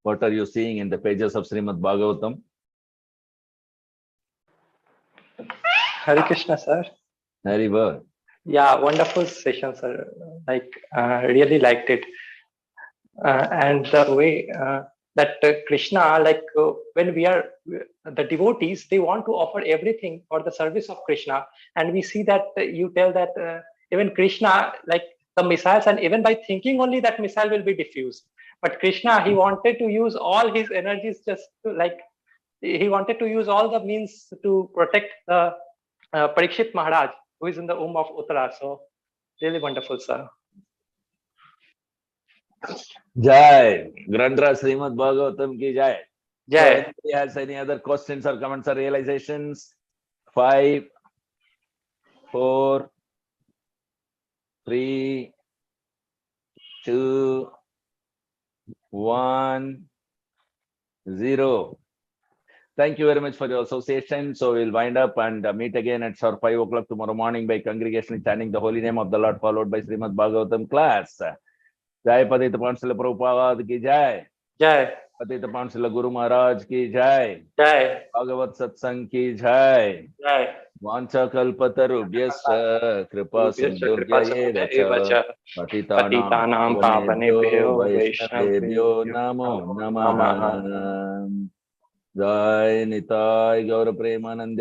What are you seeing in the pages of Srimad Bhagavatam? Hare Krishna, sir. Very well. Yeah, wonderful session, sir. Really liked it. And the way that Krishna, when we are the devotees, they want to offer everything for the service of Krishna. And we see that you tell that even Krishna, like the missiles, and even by thinking only that missile will be diffused. But Krishna, he wanted to use all his energies just to he wanted to use all the means to protect the Parikshit Maharaj, who is in the womb of Uttara. So really wonderful, sir. Jai. Grandra Srimad Bhagavatam ki Jai. Jai. So anybody has any other questions or comments or realizations? 5, 4, 3, 2, 1, 0. Thank you very much for your association. So we'll wind up and meet again at 5 o'clock tomorrow morning by congregationally chanting the holy name of the Lord, followed by Srimad Bhagavatam class. Jai Padita Pansila Prabhupada ki Jai. Jai. Padita Pansila Guru Maharaj ki Jai. Jai. Bhagavat Satsang ki Jai. Jai. Vancha kalpatarubhyascha kripa sindhurvya cha patitanam pavanebhyo vaishnavebhyo namo namaha. Jai Nitai Gaura Premanande.